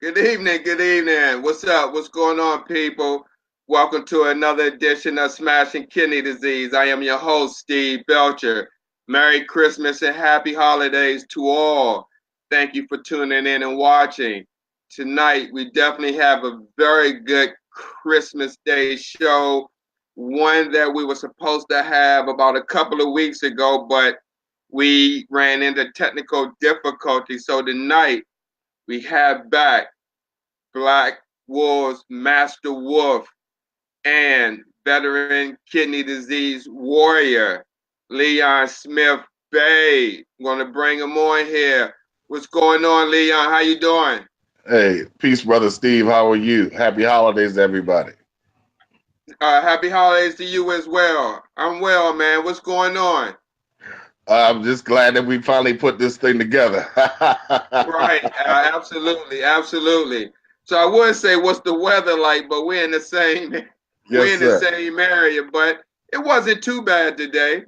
Good evening, good evening. What's up? What's going on, people? Welcome to another edition of Smashing Kidney Disease. I am your host, Steve Belcher. Merry Christmas and happy holidays to all. Thank you for tuning in and watching. Tonight, we definitely have a very good Christmas Day show, one that we were supposed to have about a couple of weeks ago, but we ran into technical difficulty. So tonight, we have back Black Wolves Master Wolf and veteran kidney disease warrior Leon Smith-Bey. I'm gonna bring him on here. What's going on, Leon? How you doing? Hey, peace, brother Steve. How are you? Happy holidays, everybody. Happy holidays to you as well. I'm well, man. What's going on? I'm just glad that we finally put this thing together. Right, absolutely, absolutely. So I would say, what's the weather like? But Yes, we're in the sir. same area. But it wasn't too bad today.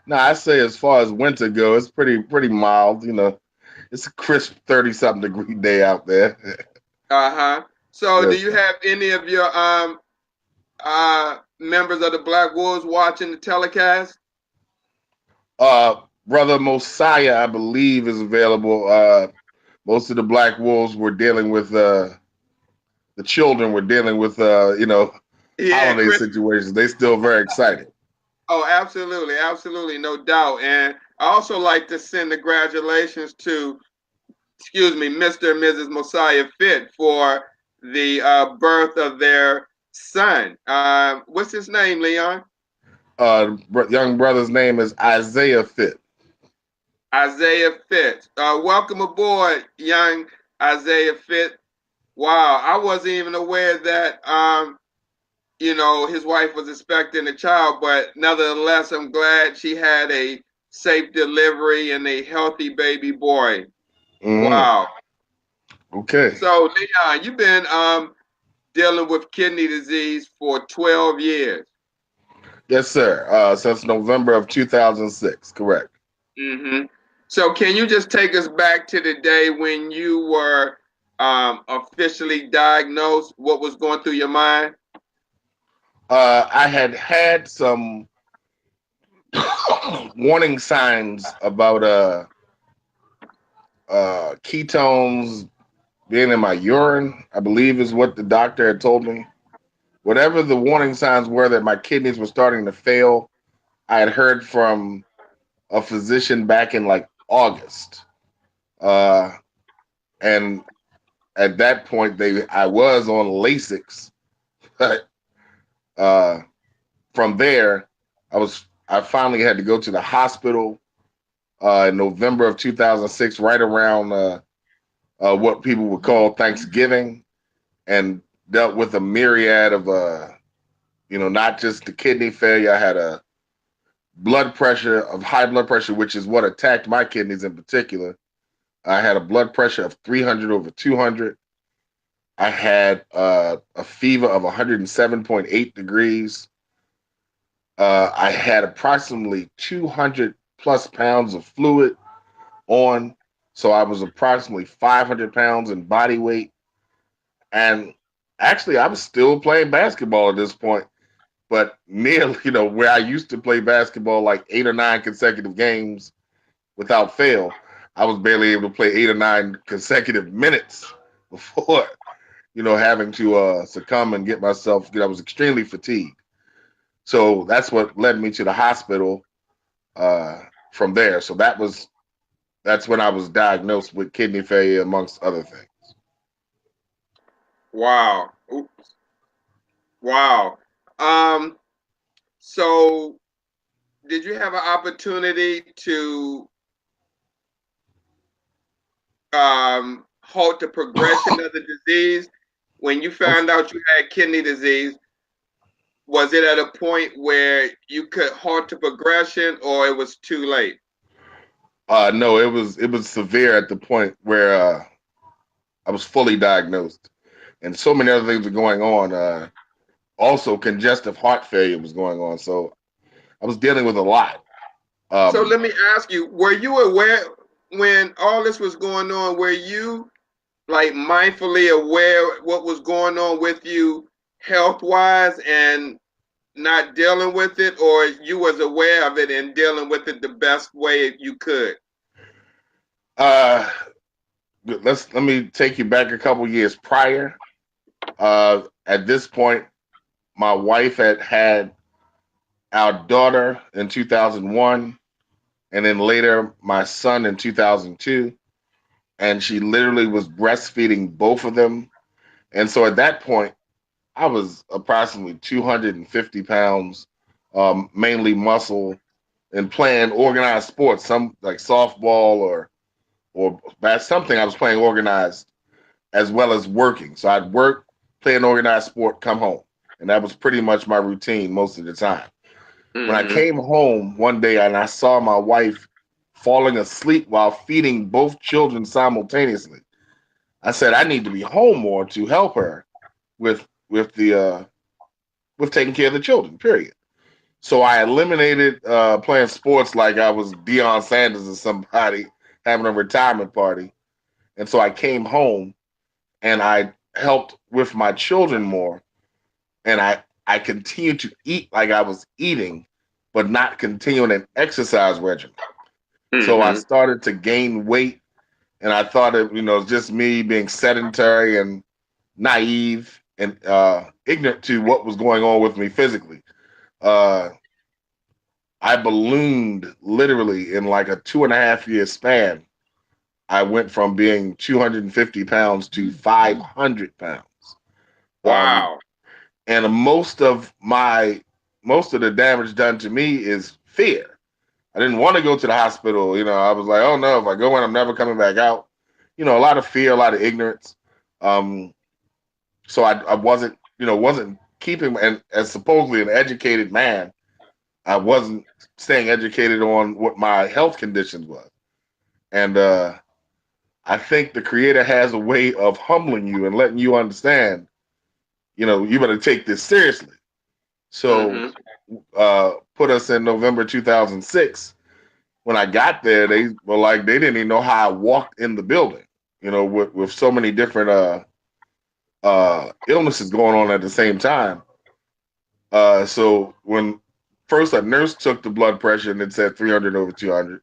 Now, I say as far as winter goes, it's pretty mild. It's a crisp 30-something degree day out there. Uh-huh. So do Yes. you have any of your members of the Black Wolves watching the telecast? Brother Mosiah, I believe, is available. Most of the Black Wolves were dealing with the children were dealing with Yeah, holiday Chris. situations. They still very excited. Oh, absolutely, absolutely, no doubt. And I also like to send congratulations to, excuse me, Mr. and Mrs. Mosiah Fit for the birth of their son. What's his name, Leon? Young brother's name is Isaiah Fit. Isaiah Fit. Welcome aboard, young Isaiah Fit. Wow, I wasn't even aware that his wife was expecting a child, but nevertheless, I'm glad she had a safe delivery and a healthy baby boy. Hmm. Wow. Okay. So, Leon, you've been dealing with kidney disease for 12 years. Yes, sir. Since November of 2006, correct. Hmm. So, can you just take us back to the day when you were officially diagnosed? What was going through your mind? I had some warning signs about ketones being in my urine, I believe is what the doctor had told me. Whatever the warning signs were that my kidneys were starting to fail, I had heard from a physician back in like August. Uh, and at that point, I was on Lasix. But from there, I finally had to go to the hospital in November of 2006, right around what people would call Thanksgiving, and dealt with a myriad of not just the kidney failure. I had a high blood pressure, which is what attacked my kidneys in particular. I had a blood pressure of 300 over 200. I had a fever of 107.8 degrees. I had approximately 200 plus pounds of fluid on. So I was approximately 500 pounds in body weight. And actually, I was still playing basketball at this point, but nearly, where I used to play basketball like 8 or 9 consecutive games without fail, I was barely able to play 8 or 9 consecutive minutes before, having to succumb and get myself, I was extremely fatigued. So that's what led me to the hospital uh, from there. So that's when I was diagnosed with kidney failure, amongst other things. Wow. Oops. Wow. Um, so did you have an opportunity to halt the progression of the disease? When you found out you had kidney disease, was it at a point where you could halt the progression or it was too late? No, it was severe at the point where I was fully diagnosed, and so many other things were going on. Also, congestive heart failure was going on, so I was dealing with a lot. So Um, let me ask you, were you aware when all this was going on, were you like mindfully aware what was going on with you health wise and not dealing with it, or you was aware of it and dealing with it the best way you could? Uh, let me take you back a couple years prior. At this point, my wife had our daughter in 2001, and then later my son in 2002, and she literally was breastfeeding both of them. And so at that point, I was approximately 250 pounds, mainly muscle, and playing organized sports, some like softball or that's something I was playing organized as well as working. So I'd work, play an organized sport, come home. And that was pretty much my routine most of the time. When I Mm-hmm. came home one day and I saw my wife falling asleep while feeding both children simultaneously, I said I need to be home more to help her with taking care of the children. Period. So I eliminated playing sports like I was Deion Sanders or somebody having a retirement party, and so I came home and I helped with my children more, and I continued to eat like I was eating, but not continuing an exercise regimen. So I Mm-hmm. started to gain weight, and I thought it, just me being sedentary and naive and ignorant to what was going on with me physically. Uh, I ballooned literally in like a 2.5 year span. I went from being 250 pounds to 500 pounds. Um, Wow. and most of the damage done to me is fear. I didn't want to go to the hospital. I was like, oh no, if I go in, I'm never coming back out. A lot of fear, a lot of ignorance. Um, so I wasn't keeping, and as supposedly an educated man, I wasn't staying educated on what my health conditions was. And I think the creator has a way of humbling you and letting you understand, you better take this seriously. So Mm-hmm. put us in November 2006. When I got there, they were like, they didn't even know how I walked in the building, with so many different illnesses going on at the same time. So when first a nurse took the blood pressure and it said 300 over 200,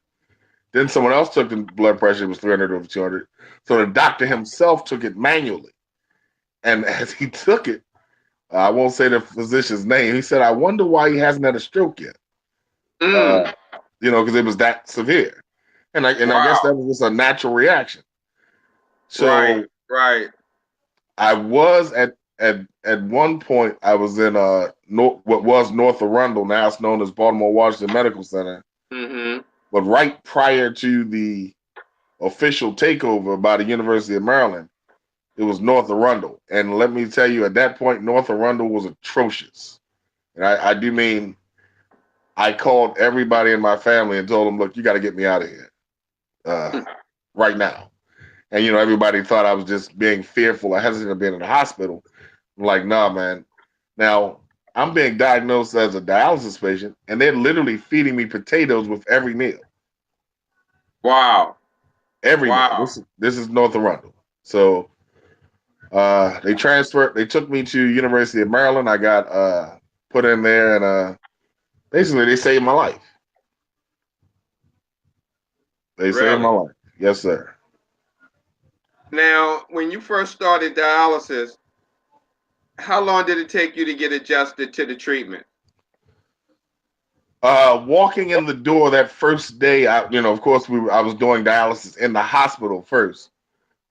then someone else took the blood pressure, it was 300 over 200. So the doctor himself took it manually. And as he took it, I won't say the physician's name, he said, I wonder why he hasn't had a stroke yet. Mm. Uh, because it was that severe. And I guess Wow. that was just a natural reaction. Right. So Right. I was at one point I was in what was North Arundel, now it's known as Baltimore Washington Medical Center. Mm-hmm. But right prior to the official takeover by the University of Maryland, it was North Arundel. And let me tell you, at that point, North Arundel was atrocious. And I do mean I called everybody in my family and told them, look, you got to get me out of here right now. And, everybody thought I was just being fearful or hesitant of being in the hospital. I'm like, nah, man. Now, I'm being diagnosed as a dialysis patient, and they're literally feeding me potatoes with every meal. Wow. Every meal. Wow. This is North Arundel. So they took me to University of Maryland. I got put in there, and basically they saved my life. They saved my Really? life. Yes, sir. Now, when you first started dialysis, how long did it take you to get adjusted to the treatment? Walking in the door that first day, of course, I was doing dialysis in the hospital first.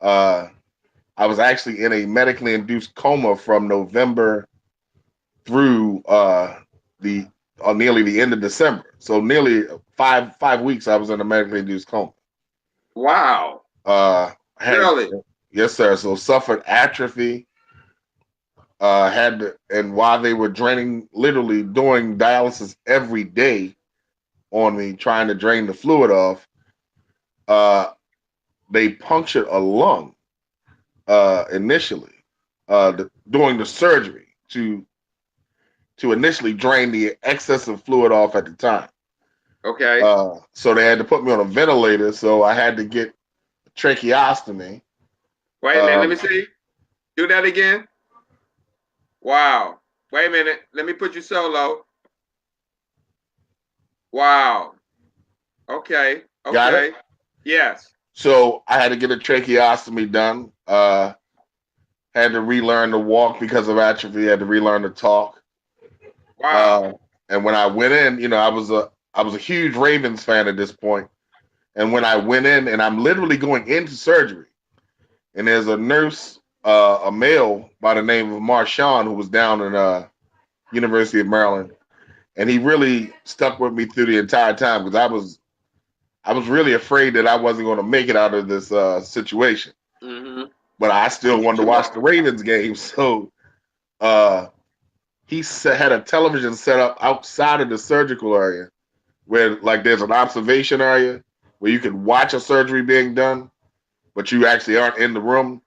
Uh, I was actually in a medically induced coma from November through the nearly the end of December. So nearly five weeks I was in a medically induced coma. Wow. Had Really? Yes, sir. So suffered atrophy. And while they were draining, literally doing dialysis every day on me, trying to drain the fluid off, uh, they punctured a lung initially during the surgery to initially drain the excess of fluid off at the time. Okay. So they had to put me on a ventilator. So I had to get a tracheostomy, Wait a minute. Let me see. Do that again. Wow. Wait a minute. Let me put you solo. Wow. Okay. Got it? Okay. Yes. So I had to get a tracheostomy done. Had to relearn to walk because of atrophy. Had to relearn to talk. Wow. Uh, and when I went in, I was a huge Ravens fan at this point. And when I went in, and I'm literally going into surgery, and there's a nurse, a male by the name of Marshawn, who was down in University of Maryland, and he really stuck with me through the entire time because I was really afraid that I wasn't going to make it out of this situation. Mm-hmm. But I still wanted to watch the Ravens game, so he had a television set up outside of the surgical area where like there's an observation area where you can watch a surgery being done, but you actually aren't in the room.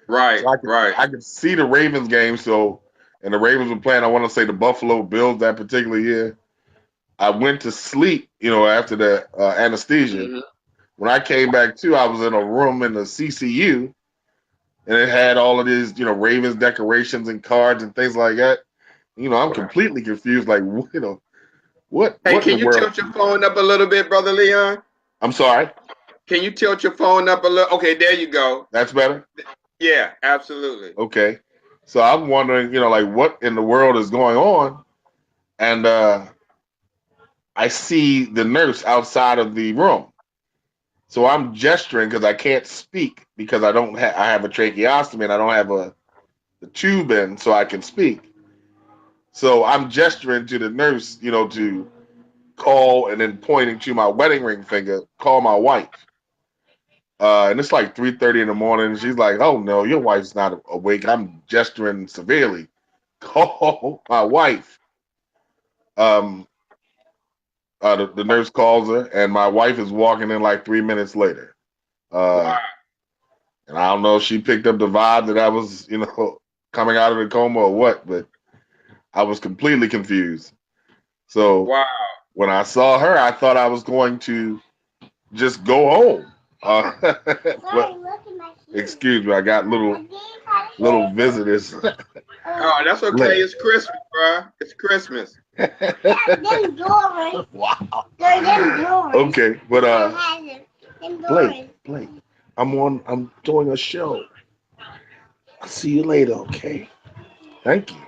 Right. So Right. I could see the Ravens game. So and the Ravens were playing, I want to say the Buffalo Bills that particular year. I went to sleep, after the anesthesia. Mm-hmm. When I came back to, I was in a room in the CCU, and it had all of these, Ravens decorations and cards and things like that. I'm Wow. completely confused. Like, what Hey, in the can you world? tilt your phone up a little bit, Brother Leon? I'm sorry. Can you tilt your phone up a little? Okay, there you go. That's better. Yeah, absolutely. Okay. So I'm wondering, like what in the world is going on? And I see the nurse outside of the room. So I'm gesturing because I can't speak because I have a tracheostomy and I don't have the tube in so I can speak. So I'm gesturing to the nurse, to call and then pointing to my wedding ring finger, call my wife. And it's like 3:30 in the morning. And she's like, "Oh no, your wife's not awake." I'm gesturing severely. Call my wife. Um, the nurse calls her, and my wife is walking in like 3 minutes later. Uh, Wow. and I don't know if she picked up the vibe that I was, coming out of the coma or what, but I was completely confused. So Wow. when I saw her, I thought I was going to just go home. But excuse me, I got little visitors. Oh, that's okay. It's Christmas, bro. It's Christmas. Wow. Okay, but Blake, I'm doing a show. I'll see you later, okay? Thank you.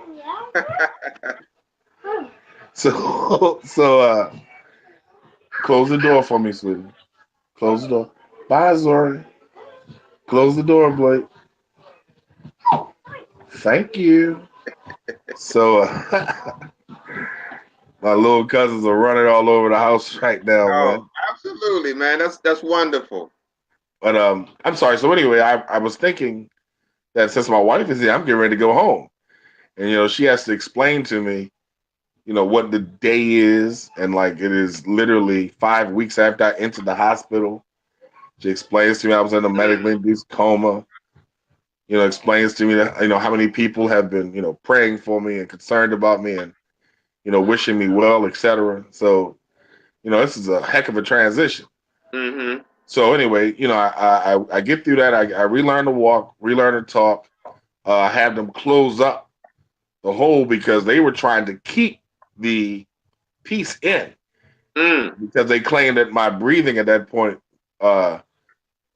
So close the door for me, sweetie. Close the door. Bye, Zori. Close the door, Blake. Thank you. So my little cousins are running all over the house right now, Oh, man. absolutely, man. That's wonderful. But I'm sorry. So anyway, I was thinking that since my wife is here, I'm getting ready to go home. And she has to explain to me, what the day is, and like it is literally 5 weeks after I entered the hospital. She explains to me I was in a medically induced coma. Explains to me that how many people have been praying for me and concerned about me and wishing me well, etc. So this is a heck of a transition. Mm-hmm. So anyway, I get through that. I relearn to walk, relearn to talk. I have them close up the hole because they were trying to keep the piece in Mm. because they claimed that my breathing at that point, uh,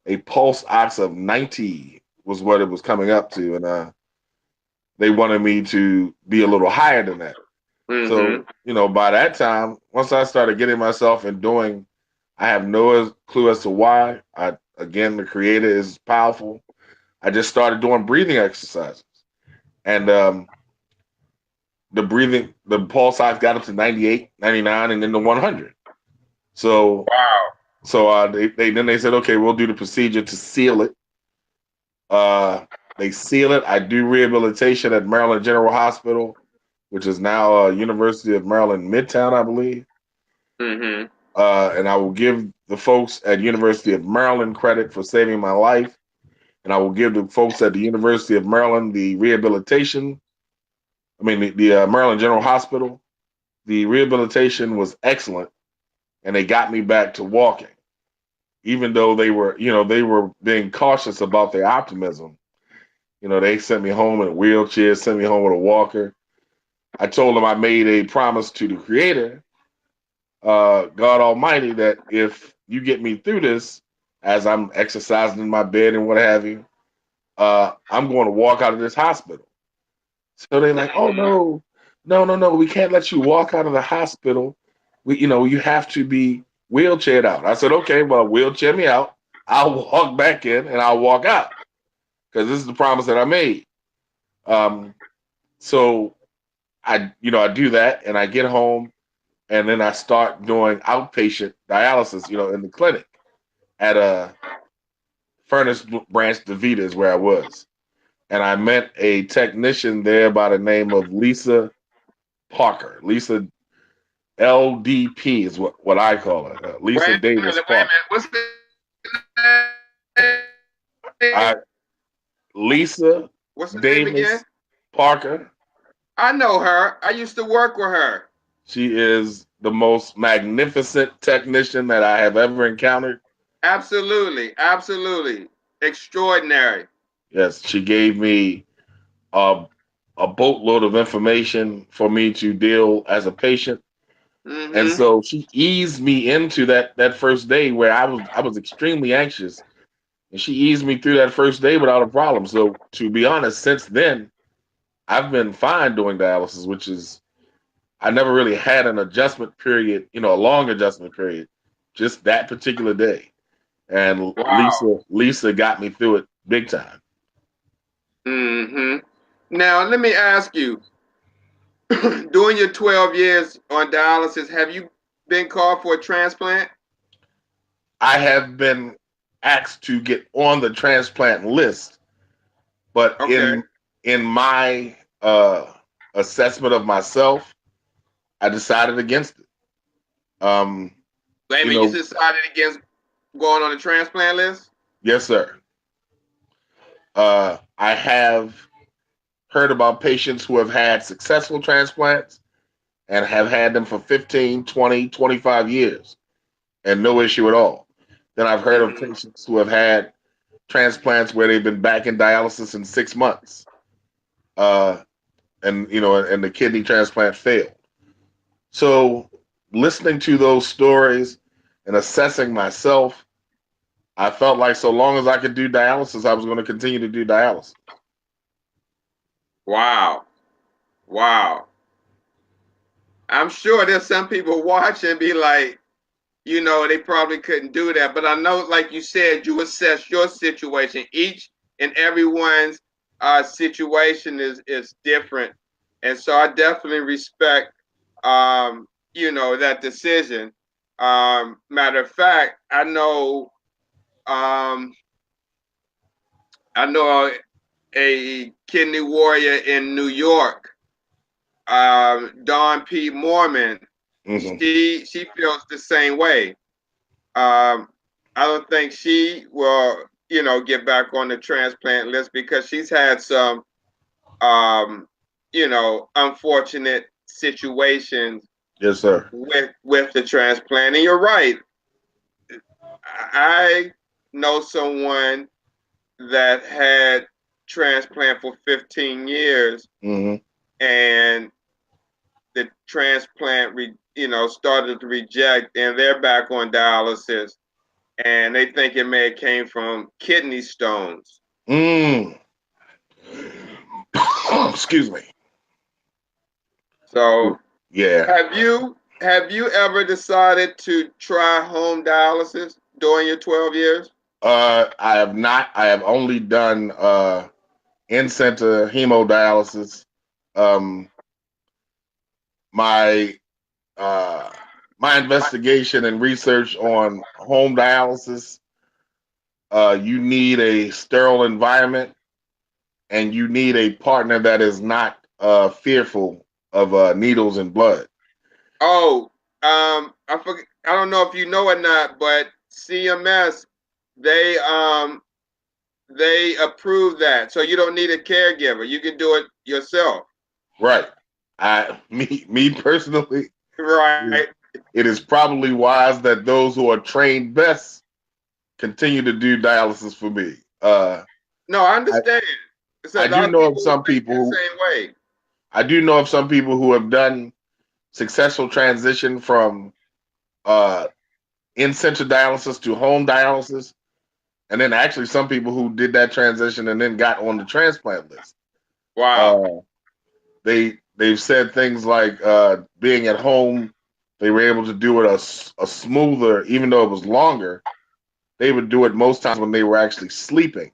a pulse ox of 90 was what it was coming up to, and they wanted me to be a little higher than that. Mm-hmm. So by that time, once I started getting myself and doing, I have no clue as to why. Again, the creator is powerful. I just started doing breathing exercises, and the pulse ox got up to 98, 99, and then to 100. So Wow. they said, okay, we'll do the procedure to seal it. They seal it. I do rehabilitation at Maryland General Hospital, which is now University of Maryland Midtown, I believe. Mm-hmm. And I will give the folks at University of Maryland credit for saving my life, and I will give the folks at the University of Maryland the rehabilitation. I mean, the Maryland General Hospital. The rehabilitation was excellent, and they got me back to walking. even though they were being cautious about their optimism. They sent me home in a wheelchair, sent me home with a walker. I told them I made a promise to the Creator, God Almighty, that if you get me through this, as I'm exercising in my bed and what have you, I'm going to walk out of this hospital. So they're like, oh no, no, no, no, we can't let you walk out of the hospital. You have to be wheelchaired out. I said, okay, well, wheelchair me out. I'll walk back in and I'll walk out because this is the promise that I made. So I do that and I get home and then I start doing outpatient dialysis, in the clinic at a Furnace Branch DeVita is where I was. And I met a technician there by the name of Lisa Parker. Lisa LDP is what I call her. Lisa Wait a Davis minute, wait a Parker. minute. What's the I, name? Lisa What's the name again? Davis Parker. I know her. I used to work with her. She is the most magnificent technician that I have ever encountered. Absolutely, absolutely, extraordinary. Yes, she gave me a, a boatload of information for me to deal as a patient. And Mm-hmm. so she eased me into that first day where I was extremely anxious. And she eased me through that first day without a problem. So to be honest, since then, I've been fine doing dialysis, which is I never really had an adjustment period, a long adjustment period, just that particular day. And Wow. Lisa got me through it big time. Mm-hmm. Now let me ask you, during your 12 years on dialysis, have you been called for a transplant? I have been asked to get on the transplant list, but Okay. in my assessment of myself, I decided against it. Um, Wait a you minute, you know, decided against going on the transplant list? yes, sir. I have heard about patients who have had successful transplants and have had them for 15, 20, 25 years and no issue at all. Then I've heard of Mm-hmm. patients who have had transplants where they've been back in dialysis in 6 months. Uh, and the kidney transplant failed. So listening to those stories and assessing myself, I felt like so long as I could do dialysis, I was going to continue to do dialysis. Wow. Wow. I'm sure there's some people watching be like, they probably couldn't do that. But I know, like you said, you assess your situation. Each and everyone's situation is different, and so I definitely respect, that decision. Matter of fact, um, I know a kidney warrior in New York, Dawn P. Mormon. Mm-hmm. She feels the same way. Um, I don't think she will, get back on the transplant list because she's had some, unfortunate situations Yes, sir. with the transplant. And you're right. I know someone that had transplant for 15 years, Mm-hmm. and the transplant, started to reject, and they're back on dialysis, and they think it may have came from kidney stones. Mm. Excuse me. So, Yeah. have you ever decided to try home dialysis during your 12 years? I have not. I have only done in-center hemodialysis. Um, my uh, my investigation and research on home dialysis, you need a sterile environment and you need a partner that is not fearful of needles and blood. Oh, I forget, I don't know if you know or not, but CMS, they approve that, so you don't need a caregiver. You can do it yourself. Right. Me personally, Right. it is probably wise that those who are trained best continue to do dialysis for me. No, I I, understand. So I a lot do of know of people some think people that who same way. I do know of some people who have done successful transition from uh, in-center dialysis to home dialysis, and then actually some people who did that transition and then got on the transplant list. Wow. Uh, they've said things like being at home, they were able to do it a smoother, even though it was longer. They would do it most times when they were actually sleeping.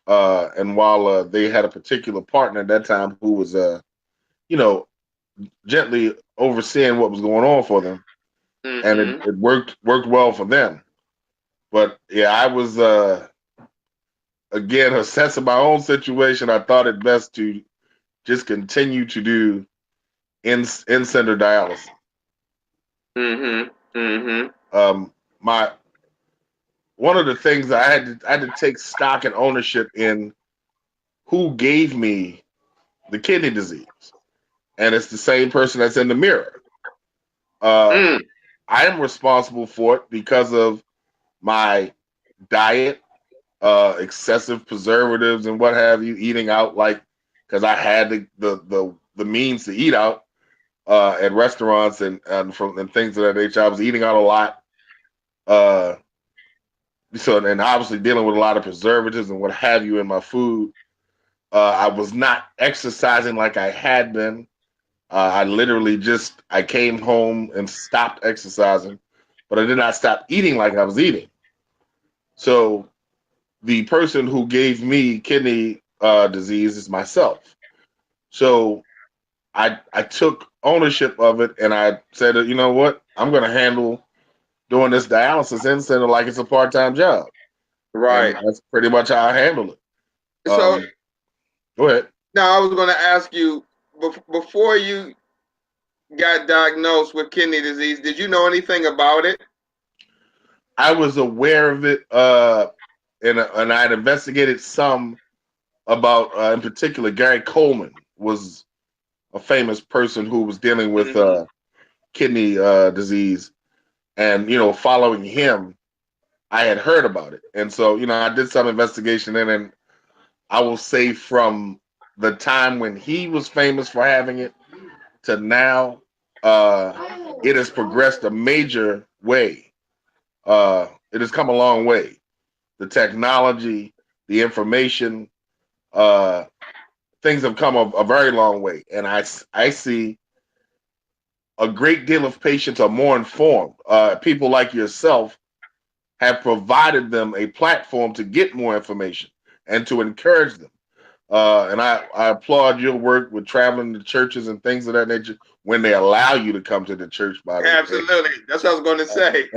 And while they had a particular partner at that time who was, you know, gently overseeing what was going on for them, and Mm-hmm. it worked well for them. But yeah, I was again assessing my own situation. I thought it best to just continue to do in center dialysis. Mm-hmm. Mm-hmm. My one of the things I had to take stock and ownership in who gave me the kidney disease, and it's the same person that's in the mirror. Uh, Mm. I am responsible for it because of my diet, excessive preservatives and what have you, eating out like because I had the means to eat out at restaurants and things of that nature. I was eating out a lot. Uh, and obviously dealing with a lot of preservatives and what have you in my food. I was not exercising like I had been. I literally I came home and stopped exercising, but I did not stop eating like I was eating. So the person who gave me kidney disease is myself. So I took ownership of it and I said, you know what, I'm going to handle doing this dialysis in center like it's a part-time job, and Right. that's pretty much how I handle it. So Go ahead. now I was going to ask you before you got diagnosed with kidney disease, did you know anything about it? I was aware of it, and I had investigated some about, in particular, Gary Coleman was a famous person who was dealing with Mm-hmm. kidney disease, and following him, I had heard about it, and so I did some investigation in, and I will say from the time when he was famous for having it to now, it has progressed a major way. It has come a long way. The technology, the information, uh, things have come a very long way, and I see a great deal of patients are more informed. People like yourself have provided them a platform to get more information and to encourage them. And I applaud your work with traveling to churches and things of that nature when they allow you to come to the church, by the way. Absolutely. That's what I was going to say.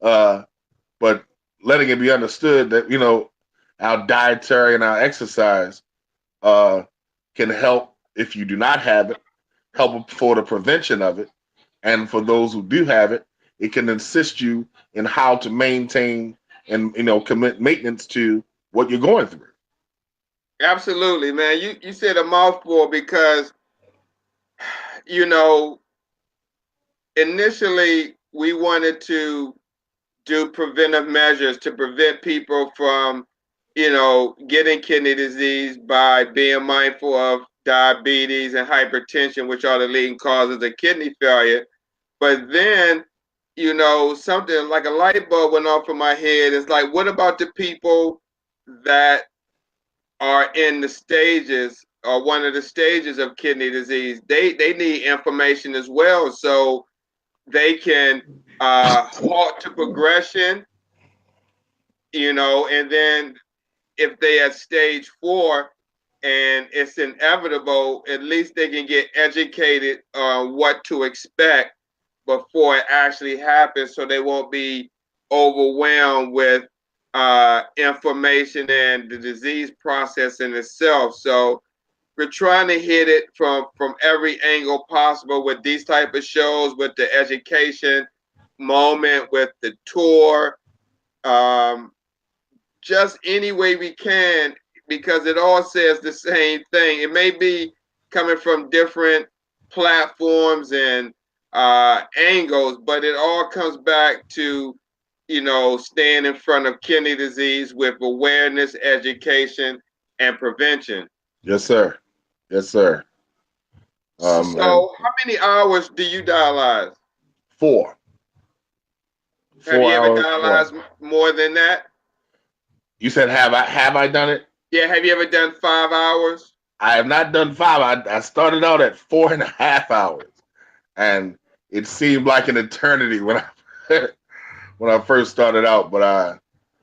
uh, but letting it be understood that, our dietary and our exercise uh, can help if you do not have it, help for the prevention of it. And for those who do have it, it can assist you in how to maintain and, commit maintenance to what you're going through. Absolutely, man. You said a mouthful because you know initially we wanted to do preventive measures to prevent people from, getting kidney disease by being mindful of diabetes and hypertension, which are the leading causes of kidney failure. But then, something like a light bulb went off in my head. It's like, what about the people that are in the stages or one of the stages of kidney disease? They need information as well, so they can halt to progression, and then if they at stage 4 and it's inevitable, at least they can get educated on what to expect before it actually happens, so they won't be overwhelmed with information and the disease process in itself. So we're trying to hit it from every angle possible with these type of shows, with the education moment, with the tour, um, just any way we can, because it all says the same thing. It may be coming from different platforms and angles, but it all comes back to staying in front of kidney disease with awareness, education, and prevention. Yes, sir. Yes, sir. And So, how many hours do you dialyze? four, Have four you ever hours. Four. dialyzed more than that? You said have I done it? Yeah, have you ever done 5 hours? I have not done five. I started out at 4.5 hours, and it seemed like an eternity when I when I first started out. But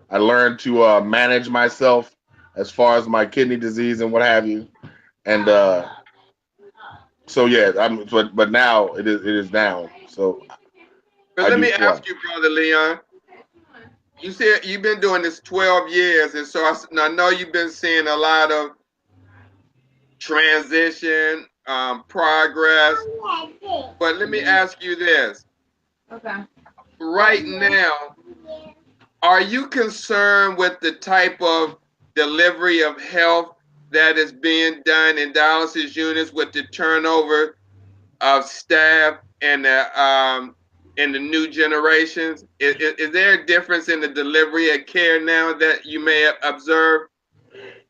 I learned to manage myself as far as my kidney disease and what have you. And so yeah, but now it is down. So But I let do me 4 hours. ask you, Brother Leon, you said you've been doing this 12 years, and so I know you've been seeing a lot of transition, progress. But let me ask you this. Okay. Right now, are you concerned with the type of delivery of health that is being done in dialysis units with the turnover of staff and the new generations? Is there a difference in the delivery of care now that you may observe?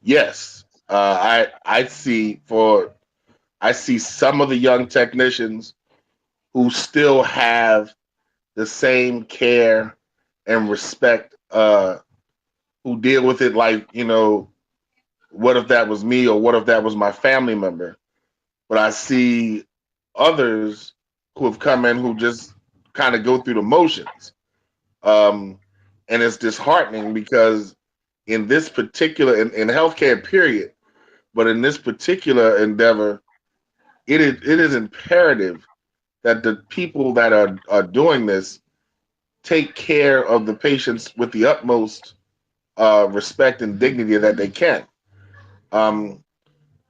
Yes, I see some of the young technicians who still have the same care and respect, who deal with it like, what if that was me or what if that was my family member? But I see others who have come in who just kind of go through the motions. Um, and it's disheartening because in this particular, in healthcare, period, but in this particular endeavor, it is imperative that the people that are doing this take care of the patients with the utmost respect and dignity that they can. Um,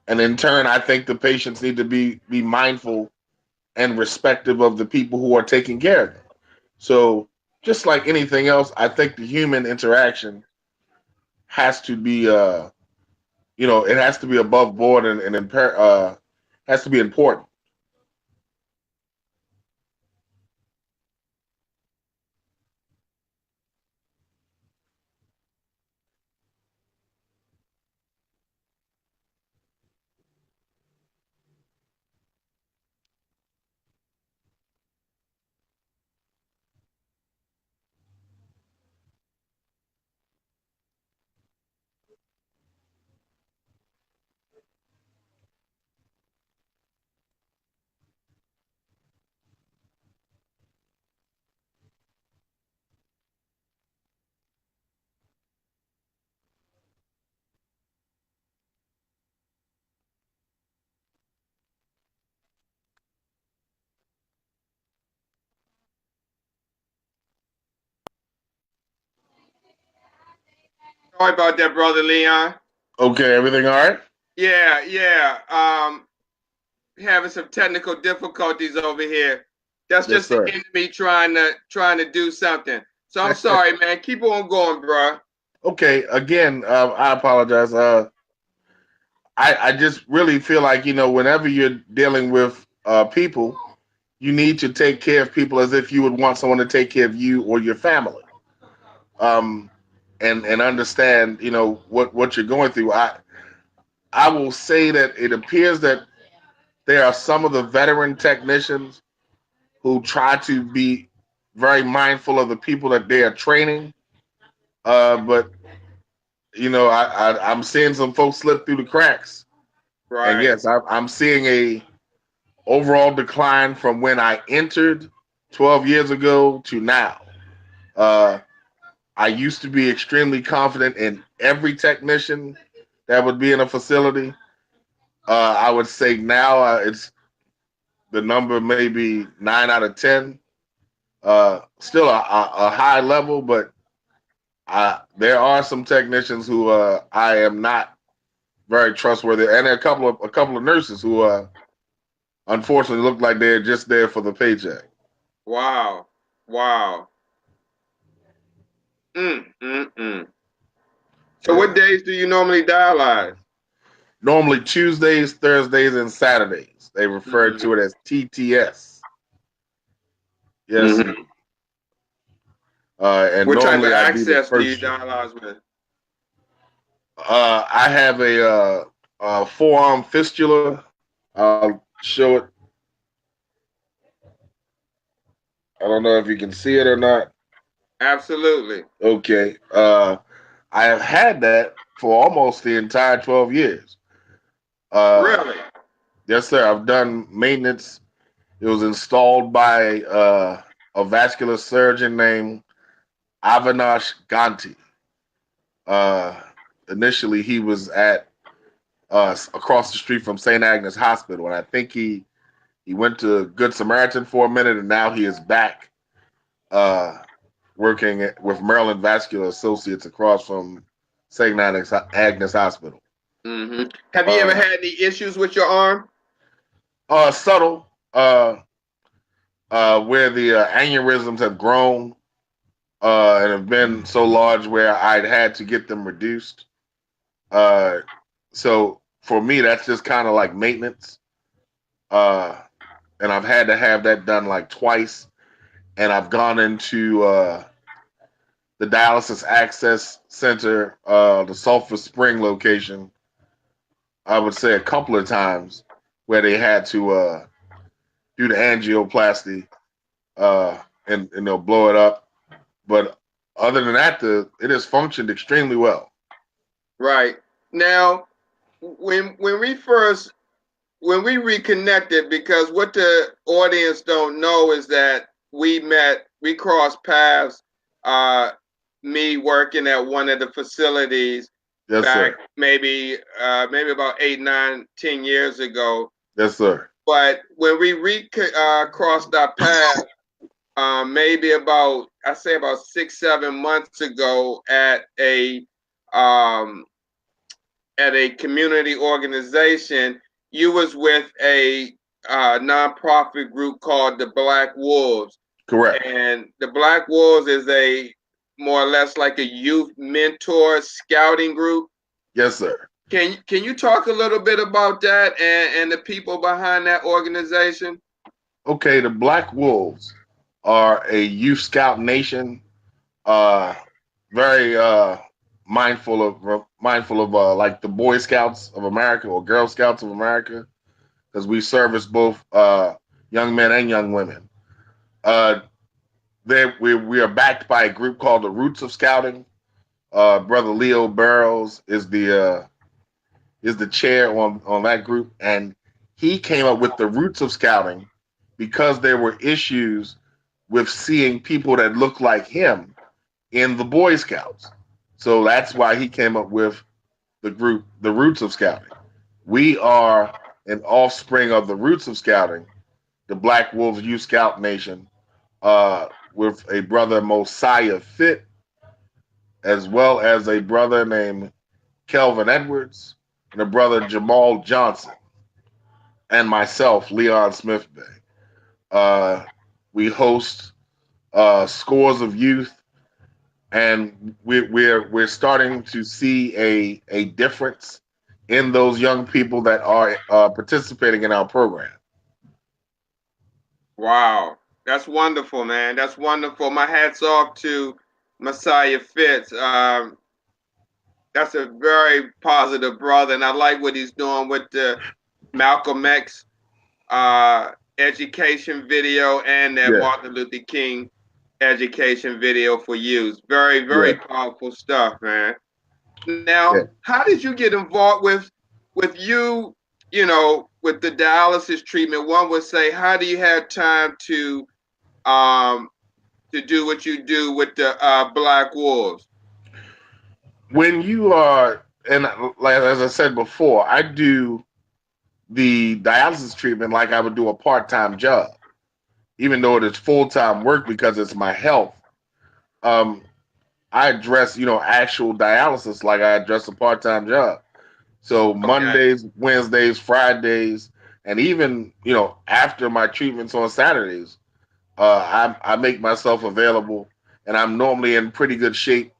and in turn, I think the patients need to be mindful and respective of the people who are taking care of them. So just like anything else, I think the human interaction has to be, it has to be above board and has to be important. Sorry about that, Brother Leon. Okay, everything all right? Yeah, yeah. Having some technical difficulties over here. That's Yes, just the sir. enemy trying to do something. So I'm sorry, man. Keep on going, bro. Okay, again, I apologize. I just really feel like, whenever you're dealing with people, you need to take care of people as if you would want someone to take care of you or your family. Um, and understand, what you're going through. I will say that it appears that there are some of the veteran technicians who try to be very mindful of the people that they are training. But I'm seeing some folks slip through the cracks. And Right. yes, I'm seeing a overall decline from when I entered 12 years ago to now. Uh, I used to be extremely confident in every technician that would be in a facility. I would say now it's the number maybe 9 out of 10. Still a high level, but there are some technicians who I am not very trustworthy, and a couple of nurses who unfortunately look like they're just there for the paycheck. Wow. Wow. Mm. So Yeah. what days do you normally dialyze? Normally Tuesdays, Thursdays, and Saturdays. They refer to it as TTS. Yes. Mm-hmm. And What type of normally I do the access do you first. dialyze with? I have a forearm fistula. I'll show it. I don't know if you can see it or not. Absolutely. Okay. I have had that for almost the entire 12 years. Really? Yes, sir. I've done maintenance. It was installed by a vascular surgeon named Avinash Ganti. Uh, Initially, he was at across the street from St. Agnes Hospital, and I think he went to Good Samaritan for a minute, and now he is back uh, working with Maryland Vascular Associates across from St. Agnes Hospital. Have you ever Uh, had any issues with your arm? Subtle, where the aneurysms have grown and have been so large where I'd had to get them reduced. Uh, so for me, that's just kind of like maintenance. Uh, and I've had to have that done like twice. And I've gone into the Dialysis Access Center, the Sulphur Spring location, I would say a couple of times where they had to do the angioplasty and they'll blow it up. But other than that, it has functioned extremely well. Right. Now, when we reconnected, because what the audience don't know is that we crossed paths, uh, me working at one of the facilities Yes, back sir. maybe about 8, 9, 10 years ago. Yes, sir. But when we crossed our paths, maybe about I say about 6, 7 months ago um, at a community organization, you was with a nonprofit group called the Black Wolves. Correct. And the Black Wolves is a more or less like a youth mentor scouting group. Yes, sir. Can you talk a little bit about that and the people behind that organization? Okay, the Black Wolves are a youth scout nation. Uh, Very mindful of like the Boy Scouts of America or Girl Scouts of America, because we service both young men and young women. Uh, we are backed by a group called the Roots of Scouting. Brother Leo Burrows is the chair on that group, and he came up with the Roots of Scouting because there were issues with seeing people that look like him in the Boy Scouts. So that's why he came up with the group, the Roots of Scouting. We are an offspring of the Roots of Scouting, the Black Wolves Youth Scout Nation, with a brother Mosiah Fit, as well as a brother named Kelvin Edwards, and a brother Jamal Johnson, and myself, Leon Smith-Bey. We host scores of youth, and we're starting to see a difference in those young people that are participating in our program. Wow, that's wonderful, man. That's wonderful. My hat's off to Messiah Fitz. That's a very positive brother, and I like what he's doing with the Malcolm X education video and that Yeah, Martin Luther King education video for youth. Very, yeah, very powerful stuff, man. Now, yeah. how did you get involved with with the dialysis treatment? One would say, how do you have time um to do what you do with the Black Wolves? When you are, and like as I said before, I do the dialysis treatment like I would do a part-time job, even though it is full-time work because it's my health. Um, I address, actual dialysis like I address a part-time job. So Okay. Mondays, Wednesdays, Fridays, and even, after my treatments on Saturdays, I make myself available, and I'm normally in pretty good shape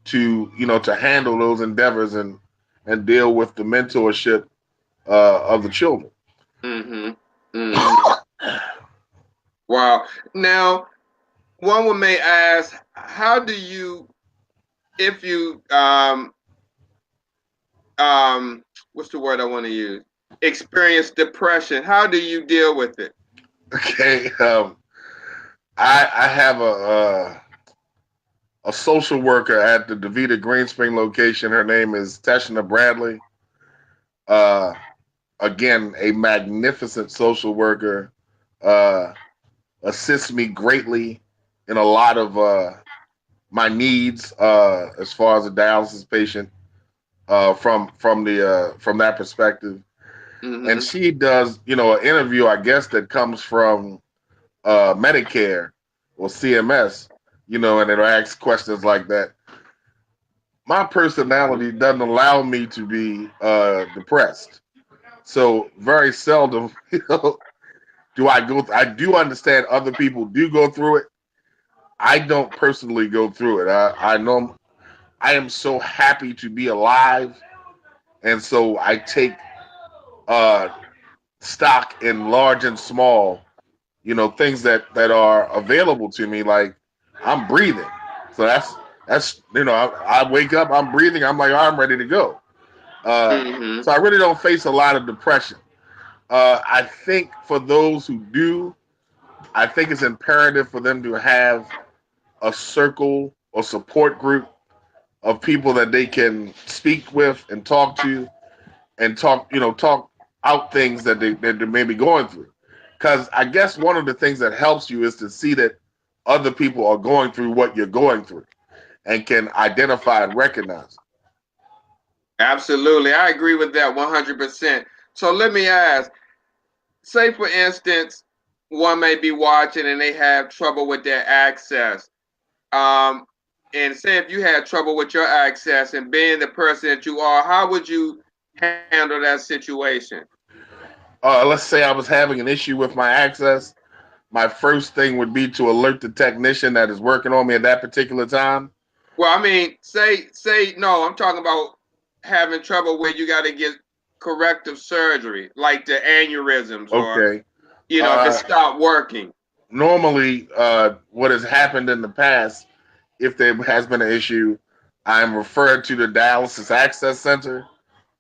to handle those endeavors and deal with the mentorship of the children. Mm-hmm. Mm-hmm. Wow. Now, one may ask, how do you, if you, what's the word I want to use? Experience depression. How do you deal with it? Okay. I have a social worker at the DeVita Greenspring location. Her name is Teshna Bradley. Uh, Again, a magnificent social worker. Uh, Assists me greatly in a lot of my needs as far as a dialysis patient from that perspective. And Mm-hmm. she does, an interview, I guess, that comes from Medicare or CMS, and it'll ask questions like that. My personality doesn't allow me to be depressed, so very seldom, do I go. I do understand other people do go through it. I don't personally go through it. I know I am so happy to be alive, and so I take uh, stock in large and small, things that are available to me. Like I'm breathing, so that's I wake up, I'm breathing, I'm like, oh, I'm ready to go. Mm-hmm. So I really don't face a lot of depression. I think for those who do, I think it's imperative for them to have a circle or support group of people that they can speak with and talk to and talk out things that they may be going through. Because I guess one of the things that helps you is to see that other people are going through what you're going through and can identify and recognize. Absolutely. I agree with that 100%. So let me ask, say for instance, one may be watching and they have trouble with their access. Um, and say if you had trouble with your access and being the person that you are, how would you handle that situation? Let's say I was having an issue with my access. My first thing would be to alert the technician that is working on me at that particular time. Well, I mean, say no, I'm talking about having trouble where you got to get corrective surgery, like the aneurysms, or Okay. if it Uh, stopped working. Normally, what has happened in the past, if there has been an issue, I'm referred to the dialysis access center.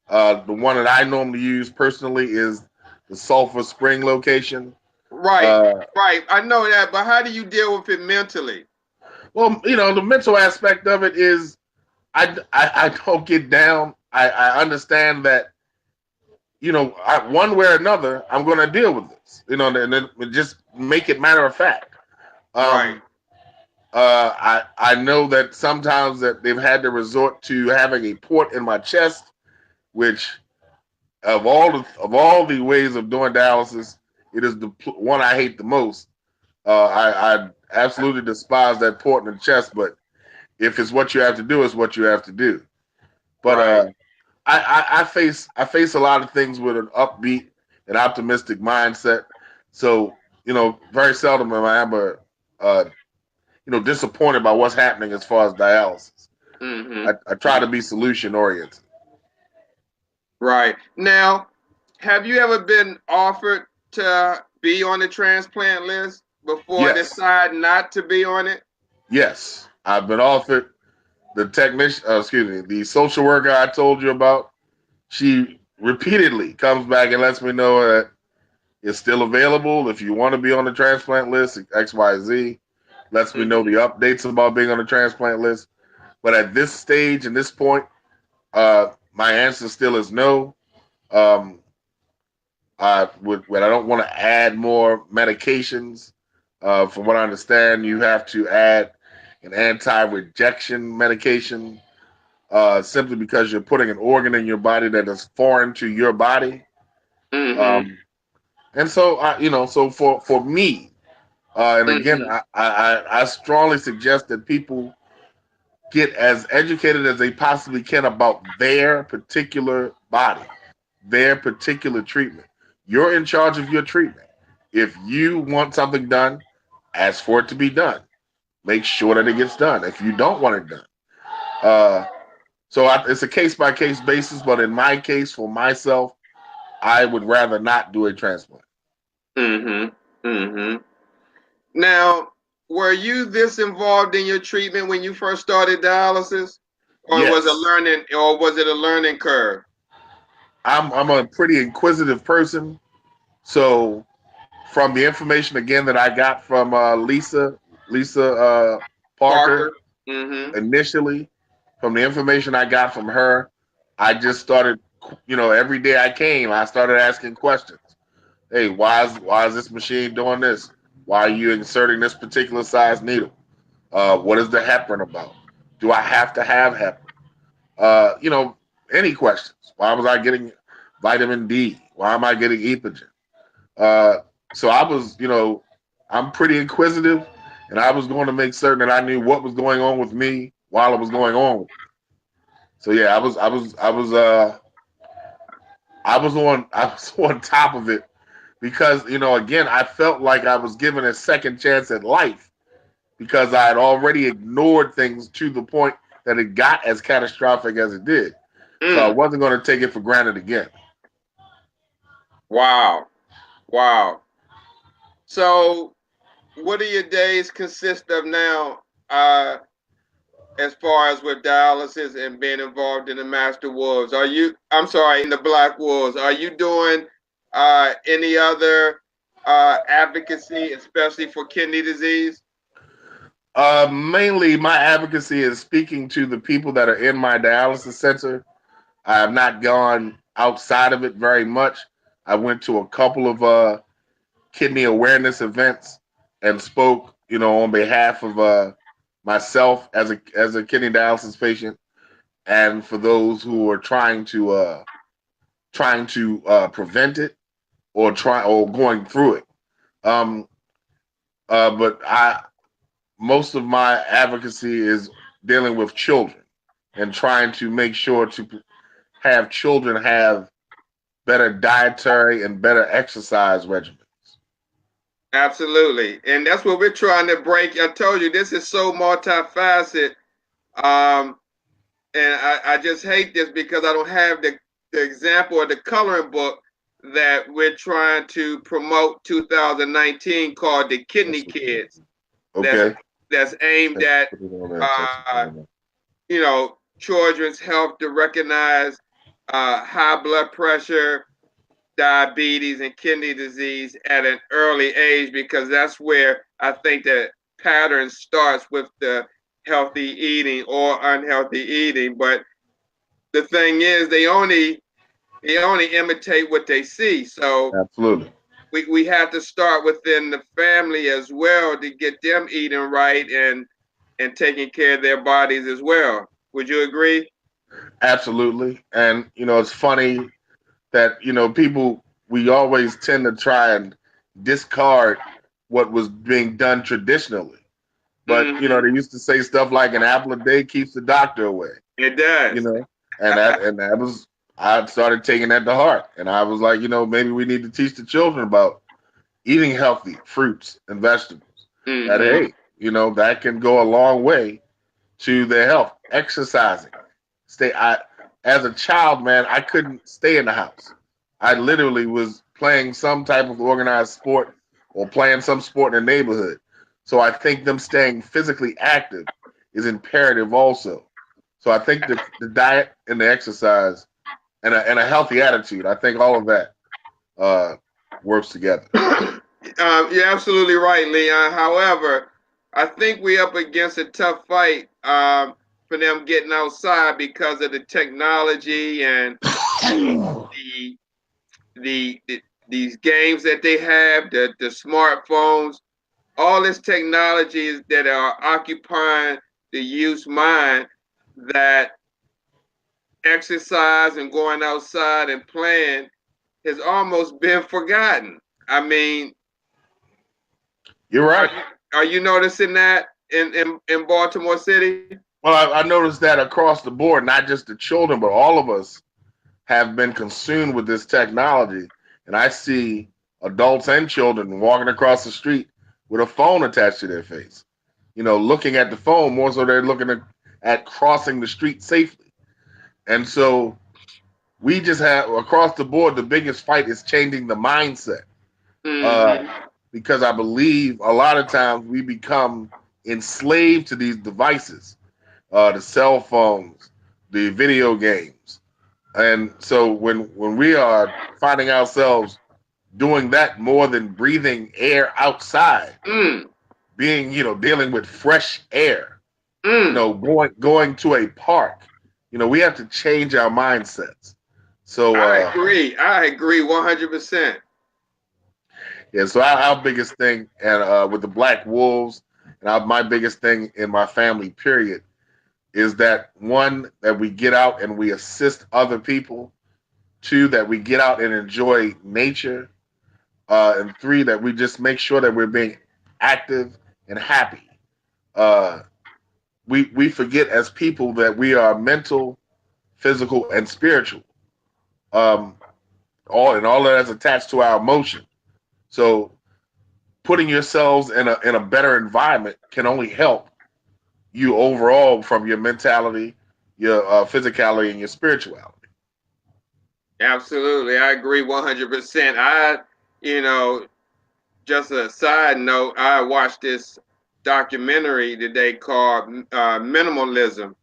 The one that I normally use personally is the Sulphur Spring location. Right, Uh, right. I know that, but how do you deal with it mentally? well, the mental aspect of it is I don't get down. I understand that, one way or another, I'm going to deal with this, and then just make it matter of fact. Right. Um, I know that sometimes that they've had to resort to having a port in my chest, which of all the ways of doing dialysis, it is the one I hate the most. I absolutely despise that port in the chest, but if it's what you have to do, it's what you have to do. But Right. I face a lot of things with an upbeat and optimistic mindset. So very seldom am I ever disappointed by what's happening as far as dialysis. Mm-hmm. I try to be solution oriented. Right. Now, have you ever been offered to be on the transplant list before Yes, decide not to be on it? yes, I've been offered the technician. The social worker I told you about. She repeatedly comes back and lets me know that it's still available. If you want to be on the transplant list, XYZ lets me know the Mm-hmm. updates about being on the transplant list. But at this stage and this point, my answer still is no. Um, I don't want to add more medications. From what I understand, you have to add an anti-rejection medication simply because you're putting an organ in your body that is foreign to your body. Mm-hmm. Um, and so, so for me, and again, Mm-hmm. I strongly suggest that people get as educated as they possibly can about their particular body, their particular treatment. You're in charge of your treatment. If you want something done, ask for it to be done. Make sure that it gets done. If you don't want it done, uh, it's a case by case basis. But in my case, for myself, I would rather not do a transplant. Mm-hmm. Mm-hmm. Now, were you this involved in your treatment when you first started dialysis, or Yes, was it a learning curve? I'm a pretty inquisitive person. So from the information again that I got from Lisa Parker Parker. Mm-hmm. initially, from the information I got from her, I just started, every day I came, I started asking questions. Hey, why is this machine doing this? Why are you inserting this particular size needle? What is the heparin about? Do I have to have heparin? Uh, you know, any questions? Why was I getting vitamin D? Why am I getting epogen? Uh, so I was, I'm pretty inquisitive, and I was going to make certain that I knew what was going on with me while it was going on. So yeah, I was on top of it because again, I felt like I was given a second chance at life because I had already ignored things to the point that it got as catastrophic as it did. So I Mm. wasn't going to take it for granted again. Wow. Wow. So, what do your days consist of now, as far as with dialysis and being involved in the Master Wolves? I'm sorry, in the Black Wolves, are you doing any other advocacy, especially for kidney disease? Mainly, my advocacy is speaking to the people that are in my dialysis center. I have not gone outside of it very much. I went to a couple of kidney awareness events and spoke, on behalf of myself as a kidney dialysis patient, and for those who are trying to prevent it or going through it. Um, but most of my advocacy is dealing with children and trying to make sure to have children have better dietary and better exercise regimens. Absolutely. And that's what we're trying to break. I told you this is so multifaceted. Um, and I just hate this because I don't have the example or the coloring book that we're trying to promote 2019 called the Kidney Kids. That's Okay. that's aimed at children's health to recognize high blood pressure, diabetes, and kidney disease at an early age, because that's where I think that pattern starts with the healthy eating or unhealthy eating. But the thing is, they only imitate what they see. So Absolutely. we have to start within the family as well to get them eating right and taking care of their bodies as well. Would you agree? Absolutely. And it's funny that people, we always tend to try and discard what was being done traditionally. But Mm-hmm. they used to say stuff like an apple a day keeps the doctor away. It You does. know, and that was, I started taking that to heart, and I was like, maybe we need to teach the children about eating healthy fruits and vegetables. That Mm-hmm. hey, that can go a long way to their health. Exercising. As a child, man, I couldn't stay in the house. I literally was playing some type of organized sport or playing some sport in the neighborhood. So I think them staying physically active is imperative also. So I think the diet and the exercise and a healthy attitude, I think all of that uh, works together. You're absolutely right, Leon. However, I think we're up against a tough fight for them getting outside because of the technology and the these games that they have, the smartphones, all this technology that are occupying the youth's mind, that exercise and going outside and playing has almost been forgotten. I mean, You're are right. you are you noticing that in Baltimore City? Well, I noticed that across the board, not just the children, but all of us have been consumed with this technology. And I see adults and children walking across the street with a phone attached to their face, looking at the phone more so they're looking at crossing the street safely. And so we just have across the board, the biggest fight is changing the mindset. Uh, Mm-hmm. because I believe a lot of times we become enslaved to these devices, the cell phones, the video games. And so when we are finding ourselves doing that more than breathing air outside, Mm, being, dealing with fresh air, mm. going to a park, we have to change our mindsets. So I agree 100%. yeah, so our biggest thing, and with the Black Wolves, and my biggest thing in my family, period, is that one, that we get out and we assist other people. Two, that we get out and enjoy nature. And three, that we just make sure that we're being active and happy. Uh, we forget as people that we are mental, physical, and spiritual. Um, all of that's attached to our emotion. So putting yourselves in a better environment can only help you overall from your mentality, your physicality, and your spirituality. Absolutely. I agree 100%. You know, just a side note, I watched this documentary today called Minimalism.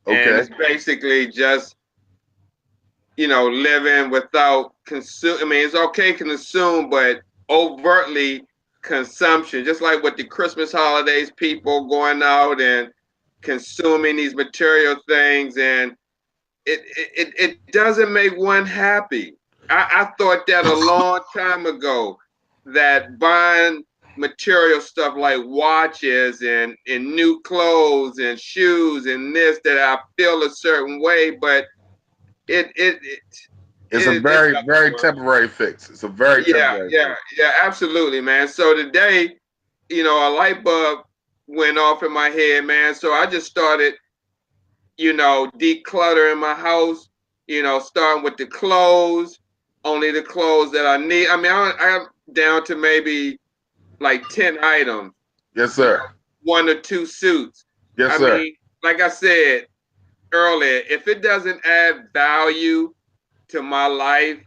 And Okay. it's basically just, living without consume. I mean, it's okay to consume, but overtly consumption. Just like with the Christmas holidays, people going out and consuming these material things, and it doesn't make one happy. I thought that a long time ago, that buying material stuff like watches and new clothes and shoes and this, that I feel a certain way, but it it it It's a it very, doesn't very work. temporary fix. It's a very Yeah, temporary yeah, fix. yeah, absolutely, man. So today, a light bulb went off in my head, man. So I just started, decluttering my house, starting with the clothes, only the clothes that I need. I mean, I'm down to maybe like 10 items, Yes, you sir. know, one or two suits. Yes, I sir. mean, like I said earlier, if it doesn't add value to my life,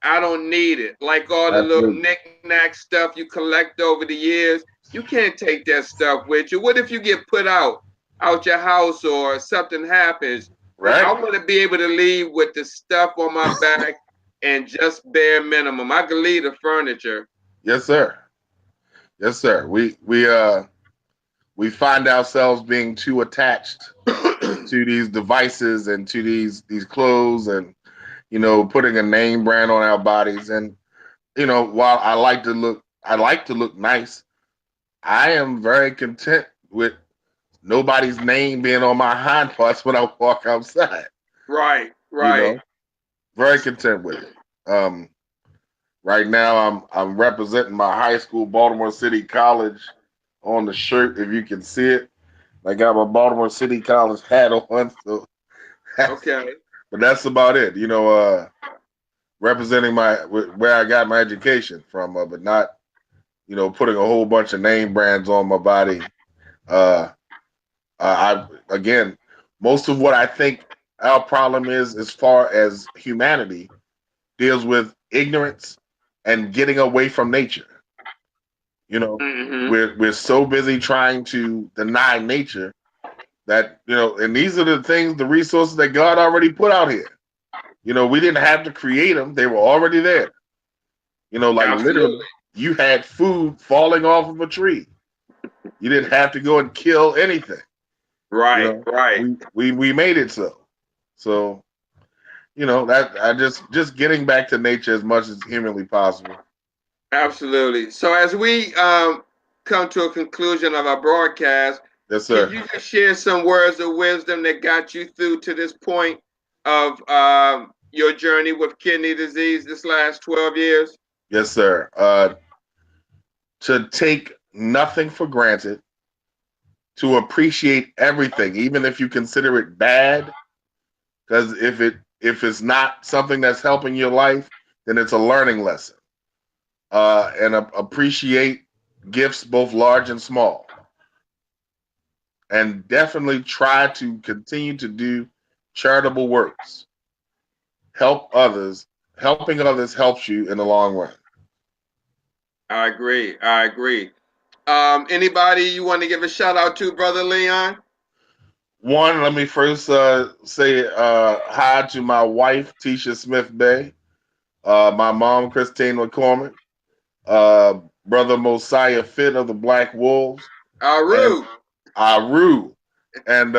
I don't need it. Like all the little Absolutely. knick-knack stuff you collect over the years, you can't take that stuff with you. What if you get put out your house or something happens? I Right? want to be able to leave with the stuff on my back and just bare minimum. I can leave the furniture. Yes, sir. Yes, sir. We find ourselves being too attached to these devices and to these clothes, and putting a name brand on our bodies. And while I like to look nice. I am very content with nobody's name being on my hind parts when I walk outside. Right, You right. know, very content with it. Um, right now, I'm representing my high school, Baltimore City College, on the shirt. If you can see it, I got my Baltimore City College hat on. So, Okay. but that's about it. Representing where I got my education from, but not putting a whole bunch of name brands on my body. Uh, I again, most of what I think our problem is, as far as humanity, deals with ignorance and getting away from nature. Mm-hmm. We're so busy trying to deny nature that and these are the things, the resources that God already put out here. We didn't have to create them; they were already there. Like literally, Absolutely. you had food falling off of a tree. You didn't have to go and kill anything. Right, right. We made it so. So that I just getting back to nature as much as humanly possible. Absolutely. So as we come to a conclusion of our broadcast, Yes, can sir. you just share some words of wisdom that got you through to this point of your journey with kidney disease this last 12 years? Yes, sir. To take nothing for granted, to appreciate everything, even if you consider it bad, because if it's not something that's helping your life, then it's a learning lesson. And appreciate gifts both large and small, and definitely try to continue to do charitable works. Help others. Helping others helps you in the long run. I agree. I agree. Anybody you want to give a shout out to, Brother Leon? One, let me first say hi to my wife, Tisha Smith-Bey, my mom, Christine McCormick, brother Mosiah Fit of the Black Wolves, and Aru. Aru. And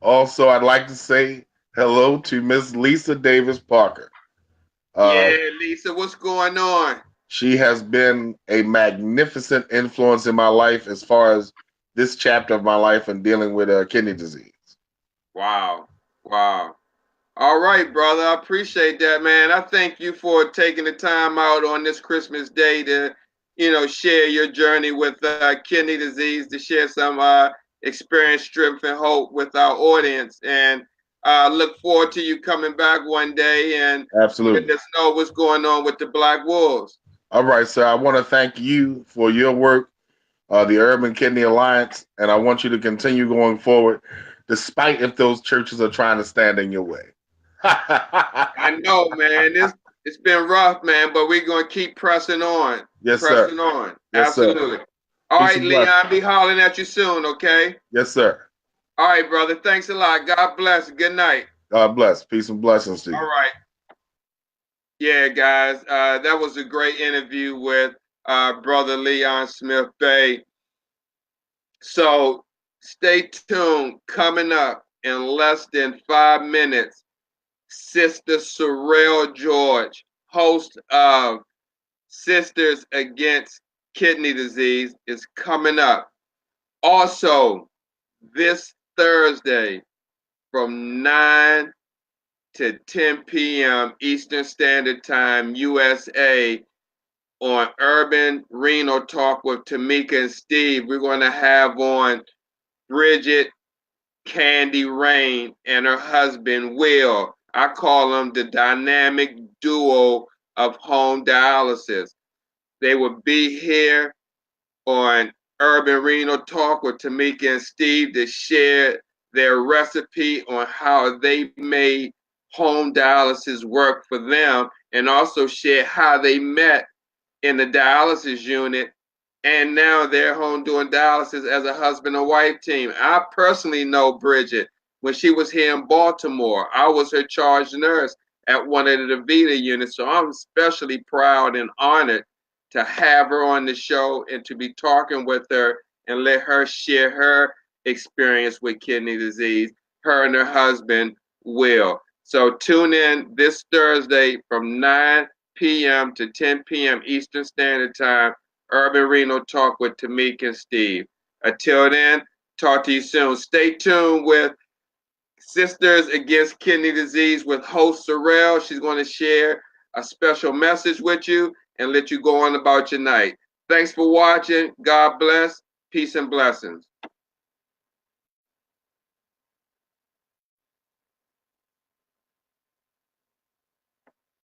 also, I'd like to say hello to Miss Lisa Davis Parker. Uh, Yeah, Lisa, what's going on? she has been a magnificent influence in my life as far as this chapter of my life and dealing with kidney disease. Wow. Wow. All right, brother. I appreciate that, man. I thank you for taking the time out on this Christmas day to, share your journey with kidney disease, to share some experience, strength, and hope with our audience. And look forward to you coming back one day and letting Absolutely. us know what's going on with the Black Wolves. All right, sir. I want to thank you for your work, the Urban Kidney Alliance, and I want you to continue going forward, despite if those churches are trying to stand in your way. I know, man. It's been rough, man, but we're gonna keep pressing on. Yes, sir. Pressing on. Yes, sir. Absolutely. All Peace right, and blessings. Leon, be hollering at you soon, okay? Yes, sir. All right, brother. Thanks a lot. God bless. Good night. God bless. Peace and blessings to All you. right. Yeah, guys. That was a great interview with brother Leon Smith-Bey. So stay tuned. Coming up in less than 5 minutes, Sister Sorrel George, host of Sisters Against Kidney Disease, is coming up. Also, this Thursday from 9 to 10 p.m. Eastern Standard Time, USA, on Urban Renal Talk with Tamika and Steve, we're going to have on Bridget Candy Rain and her husband, Will. I call them the dynamic duo of home dialysis. They will be here on Urban Renal Talk with Tamika and Steve to share their recipe on how they made home dialysis work for them and also share how they met in the dialysis unit and now they're home doing dialysis as a husband and wife team. I personally know Bridget when she was here in Baltimore. I was her charge nurse at one of the DaVita units, so I'm especially proud and honored to have her on the show and to be talking with her and let her share her experience with kidney disease, her and her husband, Will. So tune in this Thursday from 9 p.m. to 10 p.m. Eastern Standard Time, Urban Renal Talk with Tamika and Steve. Until then, talk to you soon. Stay tuned with Sisters Against Kidney Disease with host Sorrel. She's going to share a special message with you and let you go on about your night. Thanks for watching. God bless. Peace and blessings.